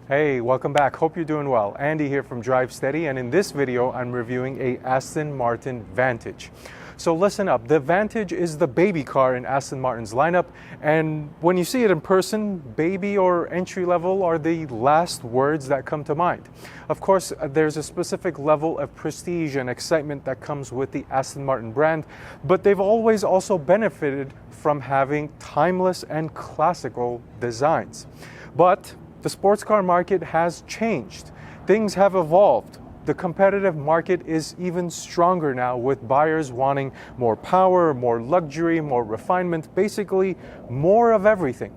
Hey, welcome back. Hope you're doing well. Andy here from Drive Steady, and in this video I'm reviewing a Aston Martin Vantage. So listen up, the Vantage is the baby car in Aston Martin's lineup, and when you see it in person, baby or entry level are the last words that come to mind. Of course, there's a specific level of prestige and excitement that comes with the Aston Martin brand, but they've always also benefited from having timeless and classical designs. But the sports car market has changed. Things have evolved. The competitive market is even stronger now, with buyers wanting more power, more luxury, more refinement, basically more of everything.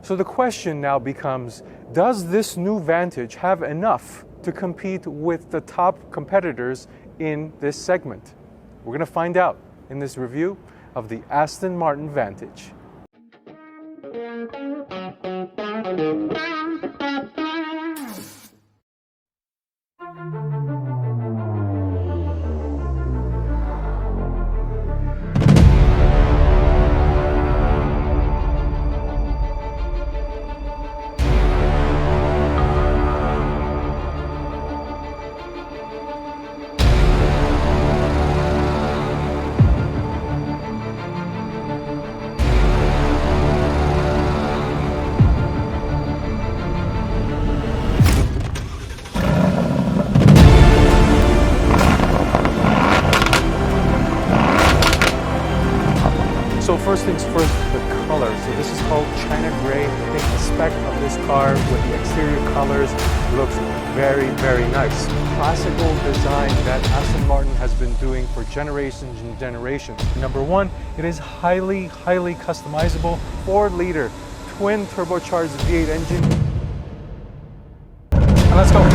So the question now becomes, does this new Vantage have enough to compete with the top competitors in this segment? We're going to find out in this review of the Aston Martin Vantage. So first things first, the color. So this is called China Gray. I think the spec of this car with the exterior colors looks very, very nice. Classical design that Aston Martin has been doing for generations and generations. Number one, it is highly customizable. 4-liter twin turbocharged V8 engine. And let's go.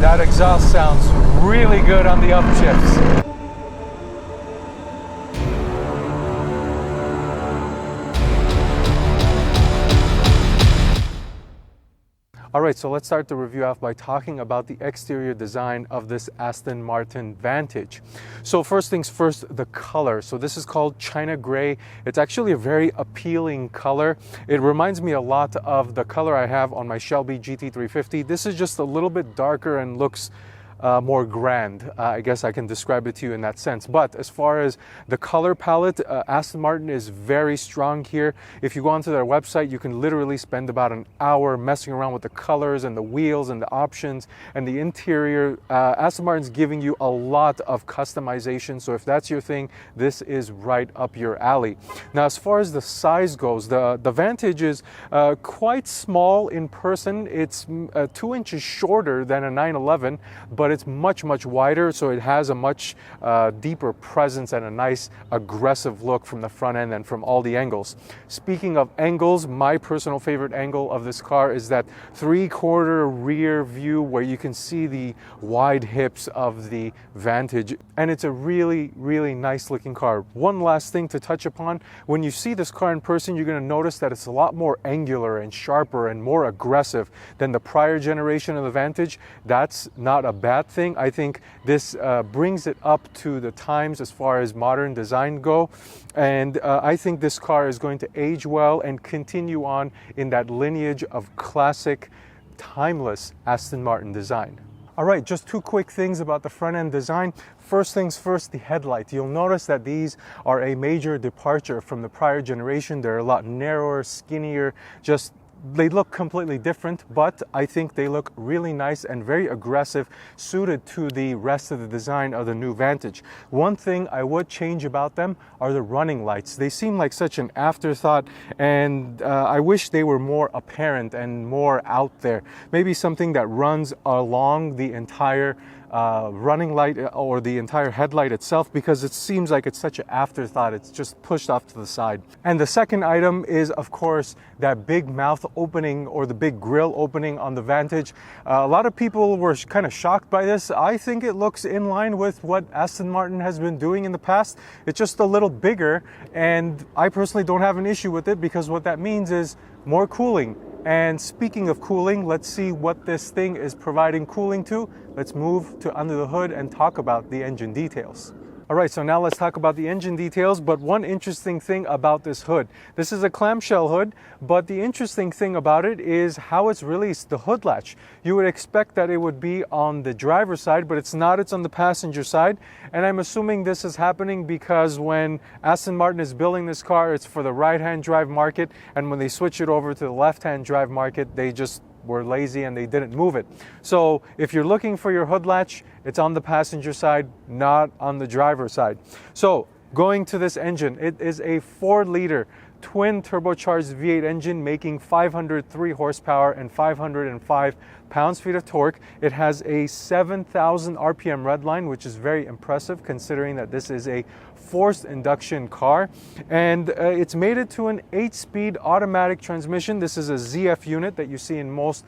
That exhaust sounds really good on the upshifts. Alright, so let's start the review off by talking about the exterior design of this Aston Martin Vantage. So first things first, the color. So this is called China Gray. It's actually a very appealing color. It reminds me a lot of the color I have on my Shelby GT350. This is just a little bit darker and looks more grand. I guess I can describe it to you in that sense. But as far as the color palette, Aston Martin is very strong here. If you go onto their website, you can literally spend about an hour messing around with the colors and the wheels and the options and the interior. Aston Martin's giving you a lot of customization, so if that's your thing, this is right up your alley. Now, as far as the size goes, the Vantage is quite small in person. It's 2 inches shorter than a 911, but it's much wider, so it has a much deeper presence and a nice aggressive look from the front end and from all the angles. Speaking of angles, my personal favorite angle of this car is that 3/4 rear view where you can see the wide hips of the Vantage, and it's a really nice looking car. One last thing to touch upon, when you see this car in person, you're going to notice that it's a lot more angular and sharper and more aggressive than the prior generation of the Vantage. That's not a bad thing. I think this brings it up to the times as far as modern design go, and I think this car is going to age well and continue on in that lineage of classic, timeless Aston Martin design. All right, just two quick things about the front end design. First things first, the headlight. You'll notice that these are a major departure from the prior generation. They're a lot narrower, skinnier, they look completely different, but I think they look really nice and very aggressive, suited to the rest of the design of the new Vantage. One thing I would change about them are the running lights. They seem like such an afterthought, and I wish they were more apparent and more out there. Maybe something that runs along the entire running light or the entire headlight itself, because it seems like it's such an afterthought. It's just pushed off to the side. And the second item is, of course, that big mouth opening or the big grille opening on the Vantage. A lot of people were kind of shocked by this. I think it looks in line with what Aston Martin has been doing in the past. It's just a little bigger, and I personally don't have an issue with it, because what that means is more cooling. And speaking of cooling, let's see what this thing is providing cooling to. Let's move to under the hood and talk about the engine details. All right, so now let's talk about the engine details, but one interesting thing about this hood. This is a clamshell hood, but the interesting thing about it is how it's released, the hood latch. You would expect that it would be on the driver's side, but it's not, it's on the passenger side. And I'm assuming this is happening because when Aston Martin is building this car, it's for the right-hand drive market, and when they switch it over to the left-hand drive market, they just were lazy and they didn't move it. So if you're looking for your hood latch, it's on the passenger side, not on the driver's side. So going to this engine, it is a 4-liter twin turbocharged V8 engine making 503 horsepower and 505 pounds-feet of torque. It has a 7,000 RPM redline, which is very impressive considering that this is a forced induction car. And it's mated to an 8-speed automatic transmission. This is a ZF unit that you see in most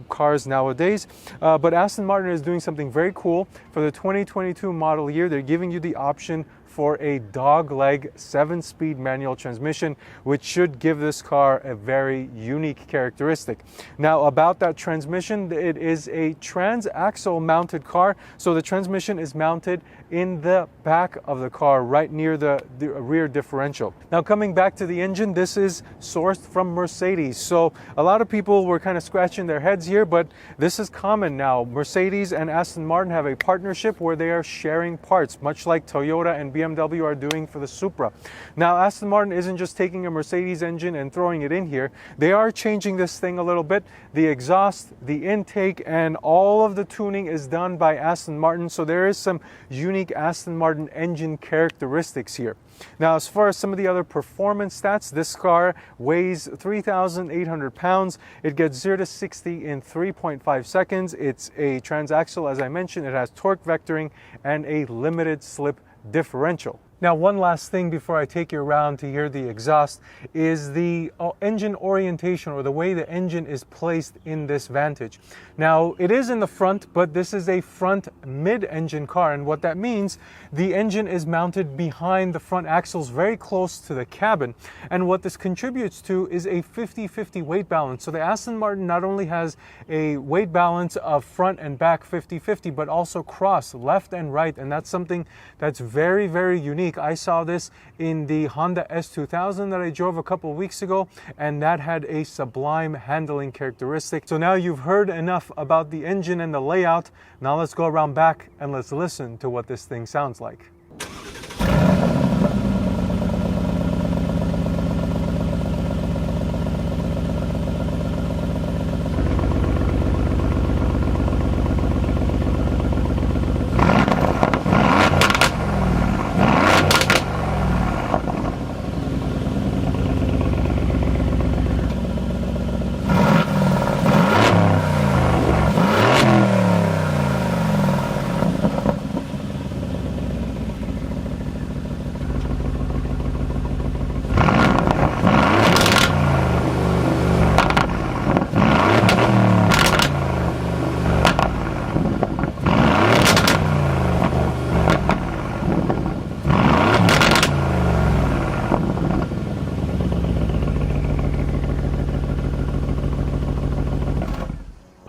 cars nowadays. But Aston Martin is doing something very cool. For the 2022 model year, they're giving you the option for a dogleg 7-speed manual transmission, which should give this car a very unique characteristic. Now, about that transmission, it is a transaxle mounted car, so the transmission is mounted in the back of the car, right near the rear differential. Now, coming back to the engine, this is sourced from Mercedes. So a lot of people were kind of scratching their heads here, but this is common now. Mercedes and Aston Martin have a partnership where they are sharing parts, much like Toyota and BMW are doing for the Supra. Now, Aston Martin isn't just taking a Mercedes engine and throwing it in here. They are changing this thing a little bit. The exhaust, the intake, and all of the tuning is done by Aston Martin. So there is some unique Aston Martin engine characteristics here. Now, as far as some of the other performance stats, this car weighs 3,800 pounds. It gets 0 to 60 in 3.5 seconds. It's a transaxle, as I mentioned. It has torque vectoring and a limited slip differential. Now, one last thing before I take you around to hear the exhaust is the engine orientation, or the way the engine is placed in this Vantage. Now, it is in the front, but this is a front mid-engine car, and what that means, the engine is mounted behind the front axles very close to the cabin, and what this contributes to is a 50-50 weight balance. So the Aston Martin not only has a weight balance of front and back 50-50, but also cross left and right, and that's something that's very, very unique. I saw this in the Honda S2000 that I drove a couple of weeks ago, and that had a sublime handling characteristic. So now you've heard enough about the engine and the layout. Now let's go around back and let's listen to what this thing sounds like.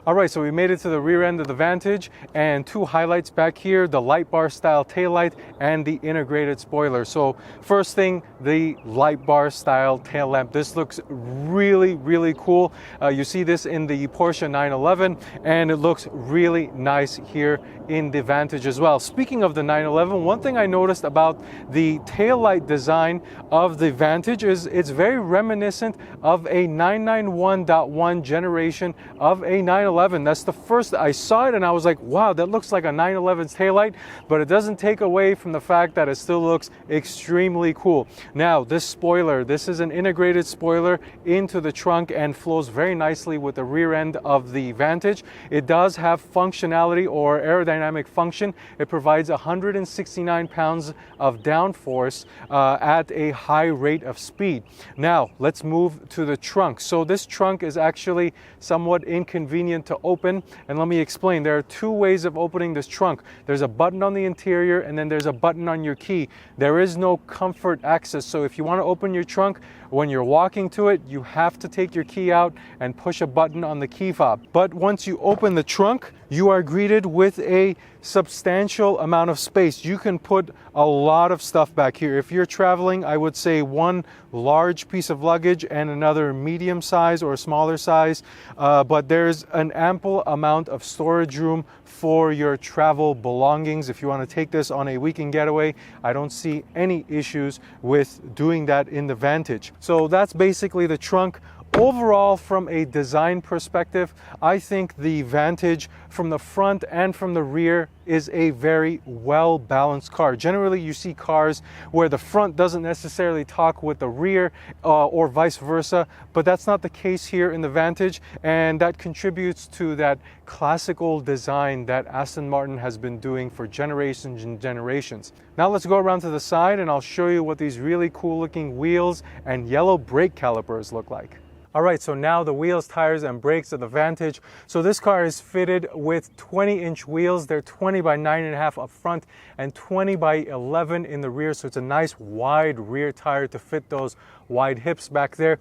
All right, so we made it to the rear end of the Vantage, and two highlights back here, the Lightbar style taillight and the integrated spoiler. So first thing, the Lightbar style tail lamp. This looks really, really cool. You see this in the Porsche 911, and it looks really nice here in the Vantage as well. Speaking of the 911, one thing I noticed about the taillight design of the Vantage is it's very reminiscent of a 991.1 generation of a 911. That's the first I saw it, and I was like, wow, that looks like a 911's taillight, but it doesn't take away from the fact that it still looks extremely cool. Now, this spoiler, this is an integrated spoiler into the trunk and flows very nicely with the rear end of the Vantage. It does have functionality or aerodynamic function. It provides 169 pounds of downforce at a high rate of speed. Now, let's move to the trunk. So this trunk is actually somewhat inconvenient to open, and let me explain. There are two ways of opening this trunk. There's a button on the interior, and then there's a button on your key. There is no comfort access, so if you want to open your trunk, when you're walking to it, you have to take your key out and push a button on the key fob. But once you open the trunk, you are greeted with a substantial amount of space. You can put a lot of stuff back here. If you're traveling, I would say one large piece of luggage and another medium size or smaller size, but there's an ample amount of storage room for your travel belongings. If you want to take this on a weekend getaway, I don't see any issues with doing that in the Vantage. So that's basically the trunk. Overall, from a design perspective, I think the Vantage from the front and from the rear is a very well-balanced car. Generally, you see cars where the front doesn't necessarily talk with the rear or vice versa, but that's not the case here in the Vantage, and that contributes to that classical design that Aston Martin has been doing for generations and generations. Now let's go around to the side and I'll show you what these really cool looking wheels and yellow brake calipers look like. All right, so now the wheels, tires, and brakes of the Vantage. So this car is fitted with 20-inch wheels. They're 20 by 9.5 up front and 20 by 11 in the rear. So it's a nice wide rear tire to fit those wide hips back there.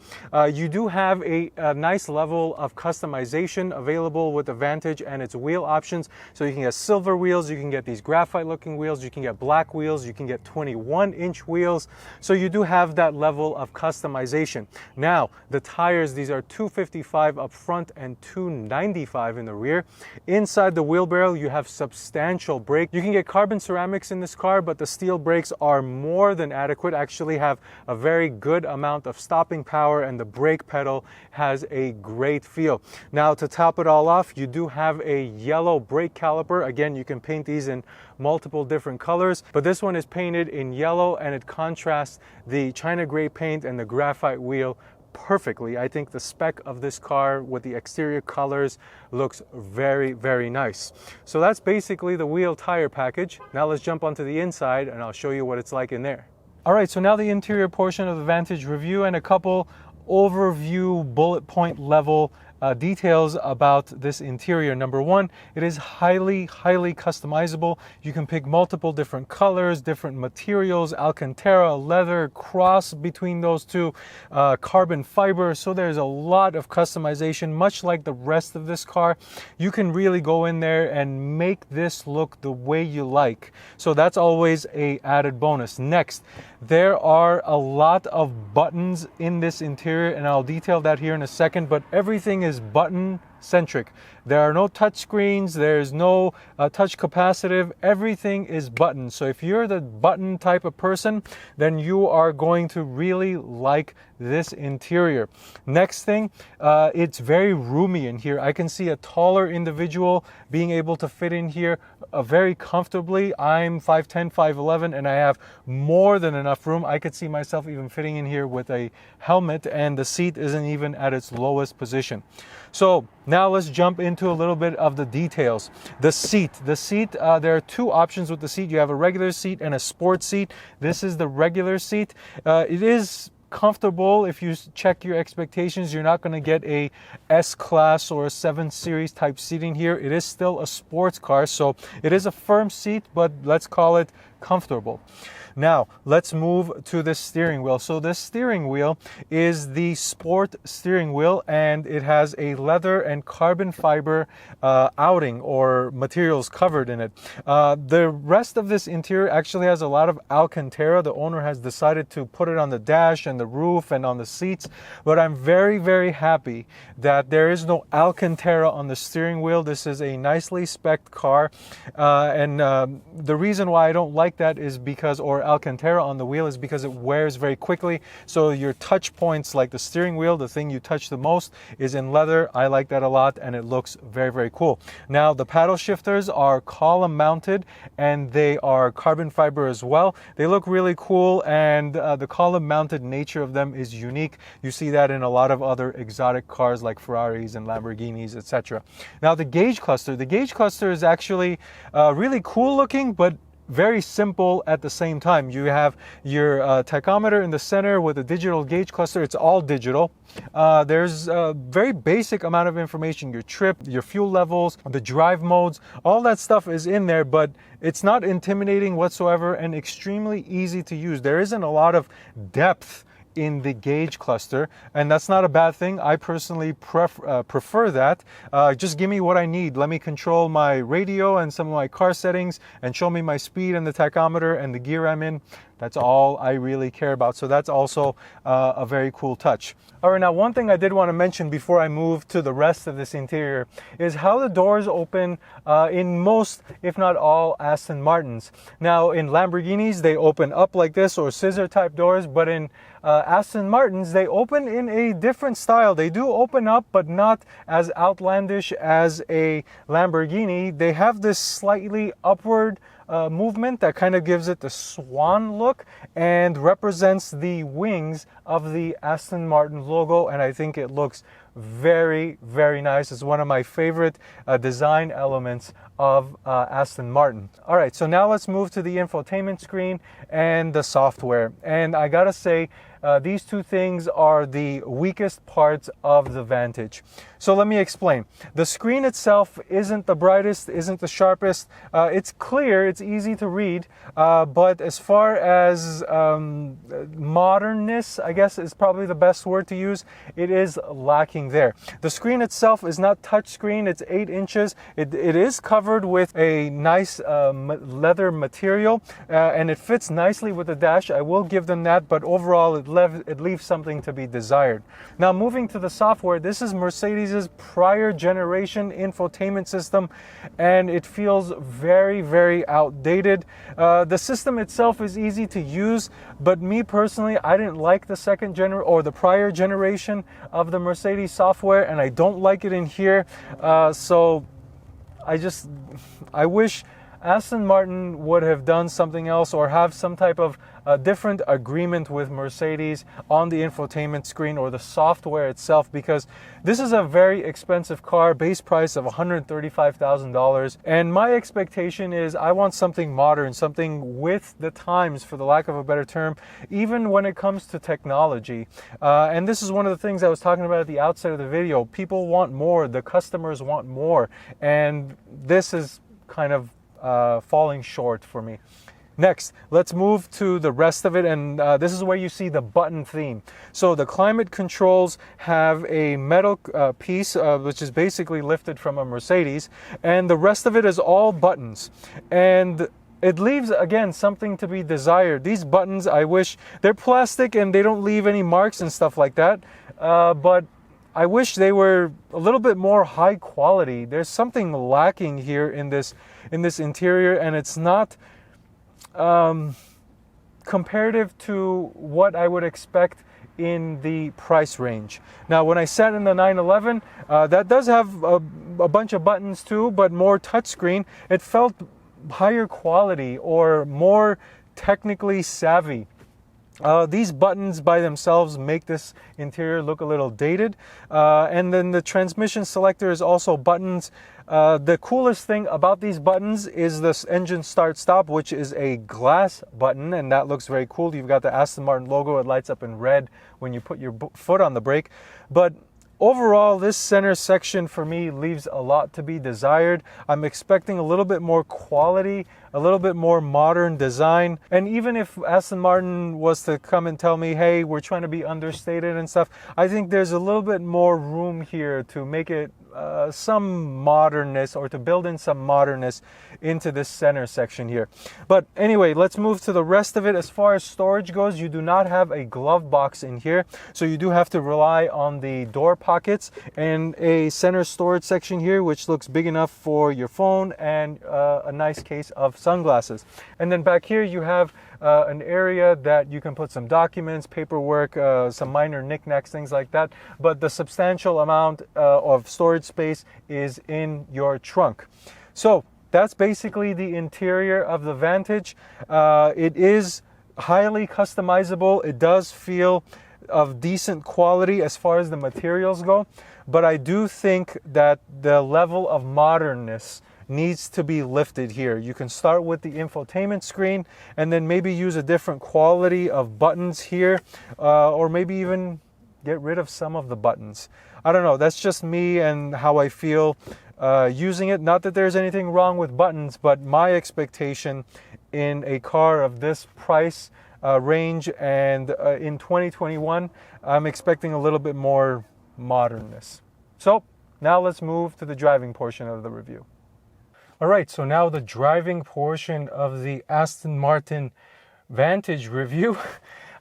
You do have a nice level of customization available with the Vantage and its wheel options. So you can get silver wheels, you can get these graphite looking wheels, you can get black wheels, you can get 21-inch wheels. So you do have that level of customization. Now, the tires, these are 255 up front and 295 in the rear. Inside the wheelbarrow, you have substantial brake. You can get carbon ceramics in this car, but the steel brakes are more than adequate, actually have a very good amount of stopping power, and the brake pedal has a great feel. Now, to top it all off, you do have a yellow brake caliper. Again, you can paint these in multiple different colors, but this one is painted in yellow and it contrasts the China gray paint and the graphite wheel perfectly. I think the spec of this car with the exterior colors looks very, very nice. So that's basically the wheel tire package. Now let's jump onto the inside and I'll show you what it's like in there. All right, so now the interior portion of the Vantage review and a couple overview bullet point level details about this interior. Number one, it is highly customizable. You can pick multiple different colors, different materials, Alcantara, leather, cross between those two, carbon fiber. So there's a lot of customization, much like the rest of this car. You can really go in there and make this look the way you like. So that's always a added bonus. Next, there are a lot of buttons in this interior, and I'll detail that here in a second, but everything is button centric. There are no touch screens, there's no touch capacitive, everything is button. So if you're the button type of person, then you are going to really like this interior. Next thing, it's very roomy in here. I can see a taller individual being able to fit in here very comfortably. I'm 5'10", 5'11", and I have more than enough room. I could see myself even fitting in here with a helmet, and the seat isn't even at its lowest position. So now let's jump into a little bit of the details. The seat, there are two options with the seat. You have a regular seat and a sports seat. This is the regular seat. It is comfortable. If you check your expectations, you're not going to get a S-Class or a 7 Series type seating here. It is still a sports car, so it is a firm seat, but let's call it comfortable. Now, let's move to the steering wheel. So this steering wheel is the sport steering wheel, and it has a leather and carbon fiber outing or materials covered in it. The rest of this interior actually has a lot of Alcantara. The owner has decided to put it on the dash and the roof and on the seats, but I'm very, very happy that there is no Alcantara on the steering wheel. This is a nicely spec'd car, and the reason why I don't like that is because, or Alcantara on the wheel, is because it wears very quickly. So your touch points, like the steering wheel, the thing you touch the most, is in leather. I like that a lot, and it looks very, very cool. Now, the paddle shifters are column mounted, and they are carbon fiber as well. They look really cool, and the column mounted nature of them is unique. You see that in a lot of other exotic cars like Ferraris and Lamborghinis, etc. Now, the gauge cluster is actually really cool looking, but very simple at the same time. You have your tachometer in the center with a digital gauge cluster. It's all digital. There's a very basic amount of information, your trip, your fuel levels, the drive modes, all that stuff is in there, but it's not intimidating whatsoever and extremely easy to use. There isn't a lot of depth in the gauge cluster, and that's not a bad thing. I personally prefer that. Just give me what I need. Let me control my radio and some of my car settings and show me my speed and the tachometer and the gear I'm in. That's all I really care about. So that's also a very cool touch. All right, now one thing I did want to mention before I move to the rest of this interior is how the doors open in most, if not all, Aston Martins. Now in Lamborghinis, they open up like this, or scissor type doors, but in Aston Martins, they open in a different style. They do open up, but not as outlandish as a Lamborghini. They have this slightly upward movement that kind of gives it the swan look and represents the wings of the Aston Martin logo, and I think it looks very, very nice. It's one of my favorite design elements of Aston Martin. All right, so now let's move to the infotainment screen and the software. And I gotta say, these two things are the weakest parts of the Vantage. So let me explain. The screen itself isn't the brightest, isn't the sharpest. It's clear, it's easy to read, but as far as modernness, I guess is probably the best word to use, it is lacking there. The screen itself is not touch screen, it's 8 inches. It is covered with a nice leather material, and it fits nicely with the dash. I will give them that, but overall it leaves something to be desired. Now moving to the software, this is Mercedes' prior generation infotainment system, and it feels very, very outdated. The system itself is easy to use, but me personally, I didn't like the the prior generation of the Mercedes software, and I don't like it in here. So I wish Aston Martin would have done something else or have some type of different agreement with Mercedes on the infotainment screen or the software itself, because this is a very expensive car, base price of $135,000. And my expectation is I want something modern, something with the times, for the lack of a better term, even when it comes to technology. And this is one of the things I was talking about at the outset of the video. People want more, the customers want more, and this is kind of falling short for me. Next, let's move to the rest of it, and this is where you see the button theme. So the climate controls have a metal piece, which is basically lifted from a Mercedes, and the rest of it is all buttons. And it leaves, again, something to be desired. These buttons, I wish, they're plastic and they don't leave any marks and stuff like that, but I wish they were a little bit more high quality. There's something lacking here in this interior, and it's not comparative to what I would expect in the price range. Now, when I sat in the 911, that does have a bunch of buttons too, but more touchscreen. It felt higher quality or more technically savvy. These buttons by themselves make this interior look a little dated. And then the transmission selector is also buttons. The coolest thing about these buttons is this engine start stop, which is a glass button, and that looks very cool. You've got the Aston Martin logo. It lights up in red when you put your foot on the brake. But overall, this center section for me leaves a lot to be desired. I'm expecting a little bit more quality, a little bit more modern design. And even if Aston Martin was to come and tell me, hey, we're trying to be understated and stuff, I think there's a little bit more room here to make it some modernness, or to build in some modernness into this center section here. But anyway, let's move to the rest of it. As far as storage goes, you do not have a glove box in here, so you do have to rely on the door pockets and a center storage section here, which looks big enough for your phone and a nice case of sunglasses. And then back here you have an area that you can put some documents, paperwork, some minor knickknacks, things like that. But the substantial amount of storage space is in your trunk. So that's basically the interior of the Vantage. It is highly customizable. It does feel of decent quality as far as the materials go, but I do think that the level of modernness needs to be lifted here. You can start with the infotainment screen and then maybe use a different quality of buttons here, or maybe even get rid of some of the buttons. I don't know, that's just me and how I feel using it. Not that there's anything wrong with buttons, but my expectation in a car of this price range and in 2021, I'm expecting a little bit more modernness. So now let's move to the driving portion of the review. All right, so now the driving portion of the Aston Martin Vantage review.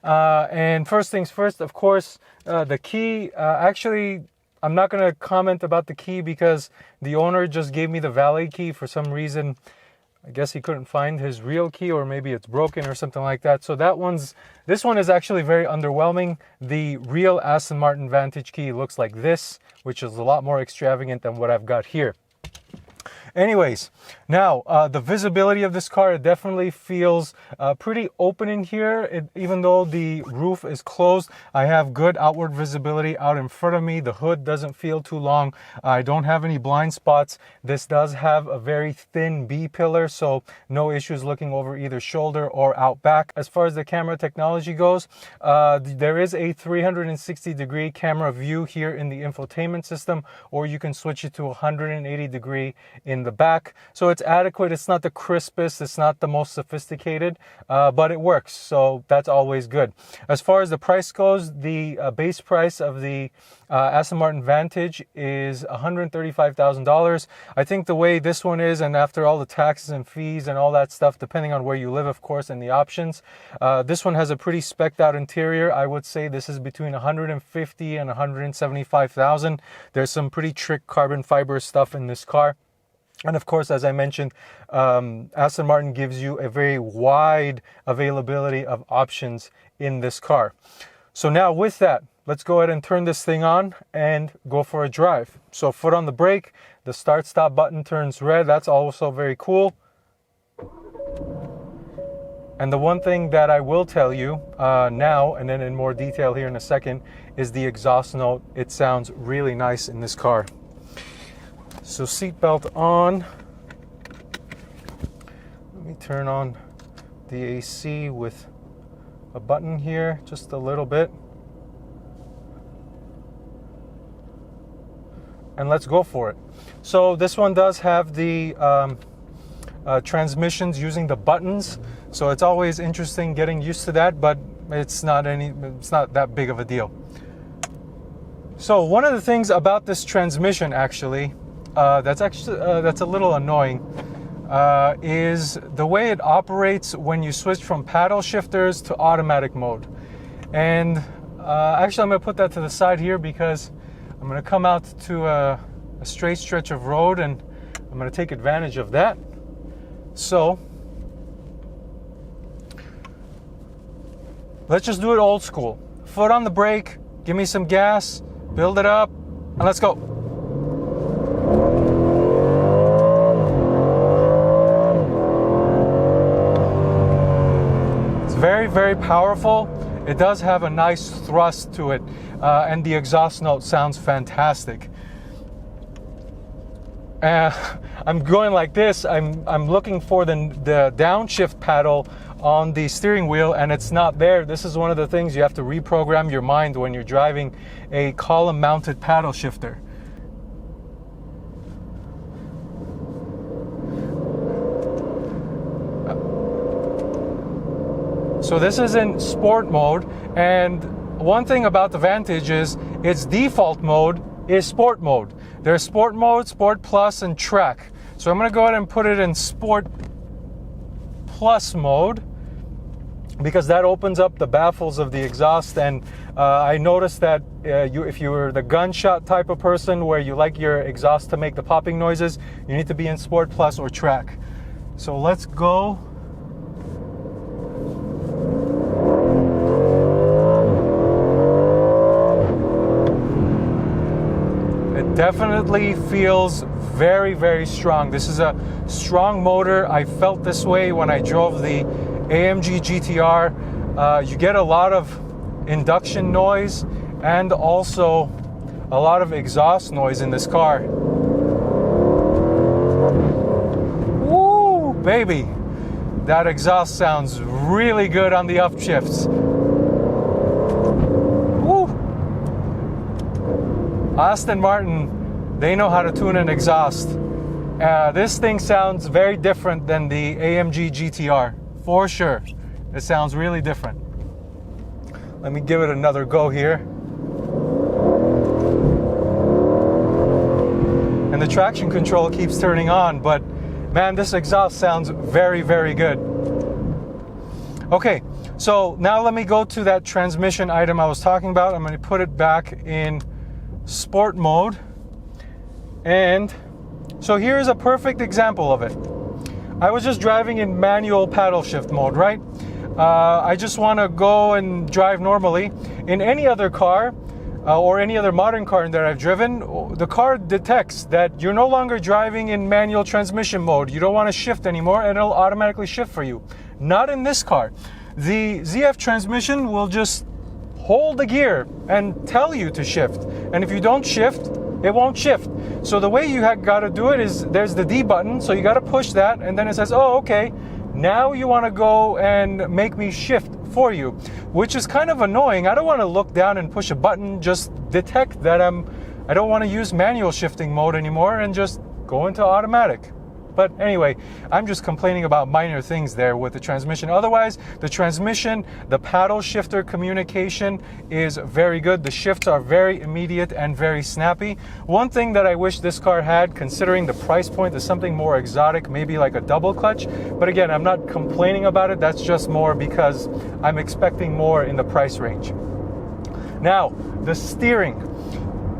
And first things first, of course, the key. Actually, I'm not going to comment about the key because the owner just gave me the valet key for some reason. I guess he couldn't find his real key, or maybe it's broken or something like that. So this one is actually very underwhelming. The real Aston Martin Vantage key looks like this, which is a lot more extravagant than what I've got here. Anyways, now the visibility of this car, it definitely feels pretty open in here. Even though the roof is closed, I have good outward visibility out in front of me. The hood doesn't feel too long. I don't have any blind spots. This does have a very thin B pillar, so no issues looking over either shoulder or out back. As far as the camera technology goes, there is a 360-degree camera view here in the infotainment system, or you can switch it to 180-degree in the back. So it's adequate. It's not the crispest, it's not the most sophisticated, but it works, so that's always good. As far as the price goes, the base price of the Aston Martin Vantage is $135,000. I think the way this one is, and after all the taxes and fees and all that stuff, depending on where you live, of course, and the options, this one has a pretty specced out interior. I would say this is between $150,000 and $175,000. There's some pretty trick carbon fiber stuff in this car. And of course, as I mentioned, Aston Martin gives you a very wide availability of options in this car. So now with that, let's go ahead and turn this thing on and go for a drive. So foot on the brake, the start stop button turns red. That's also very cool. And the one thing that I will tell you now, and then in more detail here in a second, is the exhaust note. It sounds really nice in this car. So seatbelt on. Let me turn on the AC with a button here, just a little bit. And let's go for it. So this one does have the transmissions using the buttons. So it's always interesting getting used to that, but it's not that big of a deal. So one of the things about this transmission actually, that's a little annoying, is the way it operates when you switch from paddle shifters to automatic mode. And actually I'm going to put that to the side here because I'm going to come out to a straight stretch of road and I'm going to take advantage of that. So let's just do it old school. Foot on the brake, give me some gas, build it up, and let's go. Very, very powerful. It does have a nice thrust to it, and the exhaust note sounds fantastic. I'm going like this. I'm looking for the downshift paddle on the steering wheel, and it's not there. This is one of the things you have to reprogram your mind when you're driving a column-mounted paddle shifter. So this is in sport mode, and one thing about the Vantage is its default mode is sport mode. There's sport mode, sport plus, and track. So I'm going to go ahead and put it in sport plus mode because that opens up the baffles of the exhaust. And I noticed that if you were the gunshot type of person where you like your exhaust to make the popping noises, you need to be in sport plus or track. So let's go. Definitely feels very, very strong. This is a strong motor. I felt this way when I drove the AMG GTR. You get a lot of induction noise and also a lot of exhaust noise in this car. baby, that exhaust sounds really good on the upshifts. Woo! Aston Martin, they know how to tune an exhaust. This thing sounds very different than the AMG GTR, for sure. It sounds really different. Let me give it another go here. And the traction control keeps turning on, but man, this exhaust sounds very, very good. Okay, so now let me go to that transmission item I was talking about. I'm going to put it back in sport mode. And so here's a perfect example of it. I was just driving in manual paddle shift mode, right? I just want to go and drive normally. In any other car, or any other modern car that I've driven, the car detects that you're no longer driving in manual transmission mode. You don't want to shift anymore, and it'll automatically shift for you. Not in this car. The ZF transmission will just hold the gear and tell you to shift. And if you don't shift, it won't shift. So the way you got to do it is there's the D button, so you got to push that, and then it says, oh, okay, now you want to go and make me shift for you, which is kind of annoying. I don't want to look down and push a button, just detect that I don't want to use manual shifting mode anymore and just go into automatic. But anyway, I'm just complaining about minor things there with the transmission. Otherwise, the transmission, the paddle shifter communication is very good. The shifts are very immediate and very snappy. One thing that I wish this car had, considering the price point, is something more exotic, maybe like a double clutch. But again, I'm not complaining about it. That's just more because I'm expecting more in the price range. Now, the steering.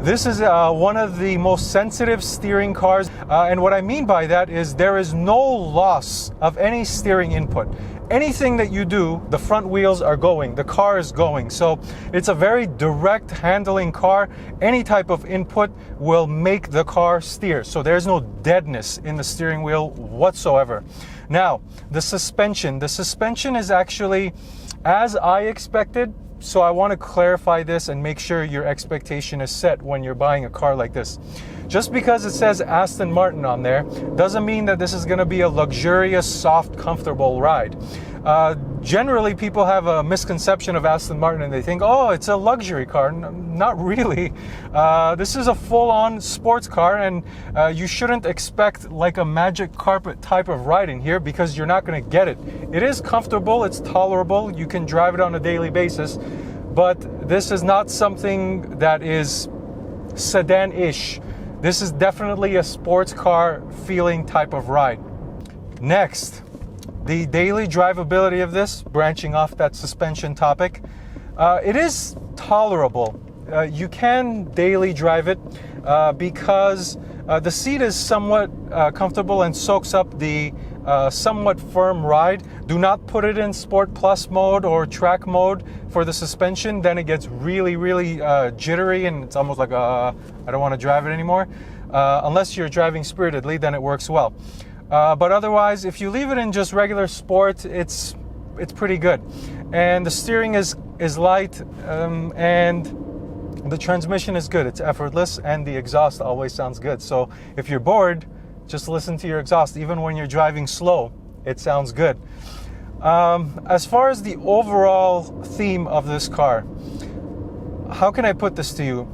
This is one of the most sensitive steering cars, and what I mean by that is there is no loss of any steering input. Anything that you do, the front wheels are going, the car is going. So it's a very direct handling car. Any type of input will make the car steer. So there's no deadness in the steering wheel whatsoever. Now, the suspension is actually as I expected. So I want to clarify this and make sure your expectation is set when you're buying a car like this. Just because it says Aston Martin on there doesn't mean that this is going to be a luxurious, soft, comfortable ride. Generally, people have a misconception of Aston Martin and they think, oh, it's a luxury car. Not really. This is a full-on sports car, and you shouldn't expect like a magic carpet type of ride in here, because you're not going to get it. It is comfortable, it's tolerable, you can drive it on a daily basis, but this is not something that is sedan-ish. This is definitely a sports car feeling type of ride. Next, the daily drivability of this, branching off that suspension topic, it is tolerable. You can daily drive it because the seat is somewhat comfortable and soaks up the somewhat firm ride. Do not put it in Sport Plus mode or track mode for the suspension. Then it gets really, really jittery, and it's almost like I don't want to drive it anymore. Unless you're driving spiritedly, then it works well. But otherwise, if you leave it in just regular sport, it's pretty good. And the steering is light, and the transmission is good. It's effortless, and the exhaust always sounds good. So if you're bored, just listen to your exhaust. Even when you're driving slow, it sounds good. As far as the overall theme of this car, how can I put this to you?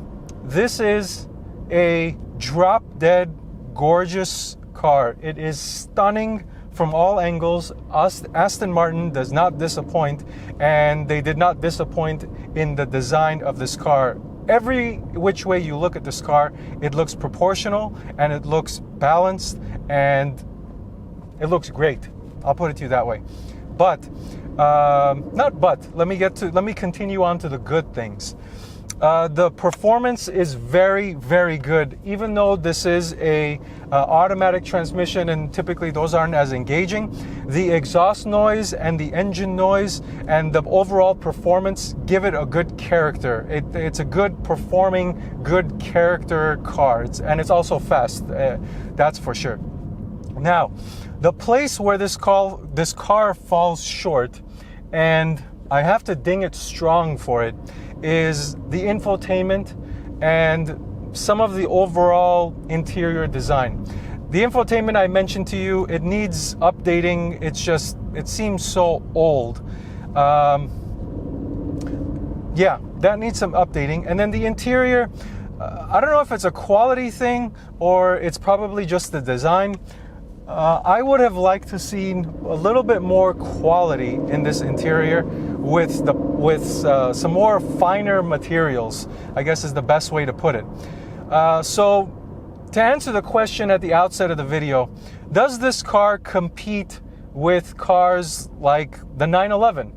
This is a drop-dead gorgeous car. It is stunning from all angles. Aston Martin does not disappoint, and they did not disappoint in the design of this car. Every which way you look at this car, it looks proportional, and it looks balanced, and it looks great. I'll put it to you that way. But let me continue on to the good things. The performance is very, very good. Even though this is a automatic transmission, and typically those aren't as engaging, the exhaust noise and the engine noise and the overall performance give it a good character. It's a good performing, good character car. And it's also fast, that's for sure. Now, the place where this car falls short, and I have to ding it strong for it, is the infotainment and some of the overall interior design. The infotainment I mentioned to you, it needs updating. It seems so old. Yeah, that needs some updating. And then the interior, I don't know if it's a quality thing or it's probably just the design. I would have liked to see a little bit more quality in this interior with some more finer materials, I guess is the best way to put it. So to answer the question at the outset of the video, does this car compete with cars like the 911?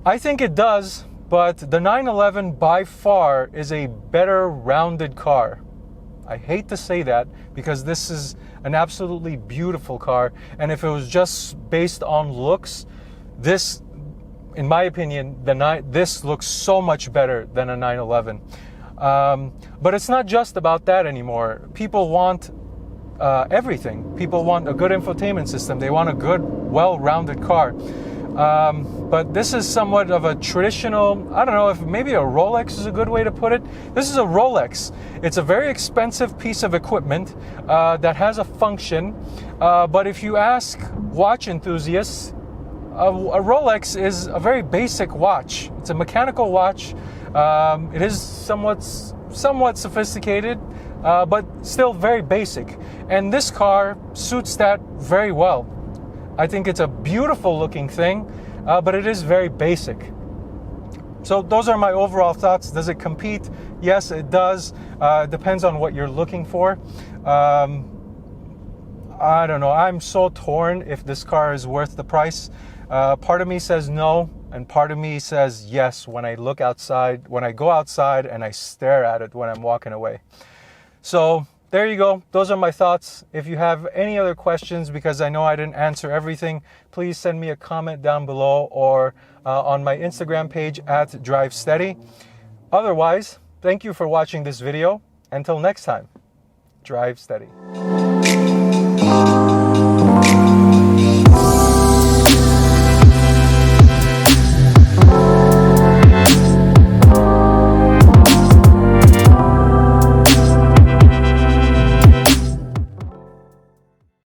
I think it does, but the 911 by far is a better rounded car. I hate to say that because this is an absolutely beautiful car, and if it was just based on looks, this, in my opinion, this looks so much better than a 911. But it's not just about that anymore. People want everything. People want a good infotainment system. They want a good, well-rounded car. But this is somewhat of a traditional, I don't know if maybe a Rolex is a good way to put it. This is a Rolex. It's a very expensive piece of equipment that has a function. But if you ask watch enthusiasts, a Rolex is a very basic watch. It's a mechanical watch. It is somewhat sophisticated, but still very basic. And this car suits that very well. I think it's a beautiful looking thing, but it is very basic. So those are my overall thoughts. Does it compete? Yes, it does. It depends on what you're looking for. I don't know. I'm so torn if this car is worth the price. Part of me says no, and part of me says yes when I look outside, when I go outside and I stare at it when I'm walking away. So there you go. Those are my thoughts. If you have any other questions, because I know I didn't answer everything, please send me a comment down below or on my Instagram page at DriveSteady. Otherwise, thank you for watching this video. Until next time, drive steady.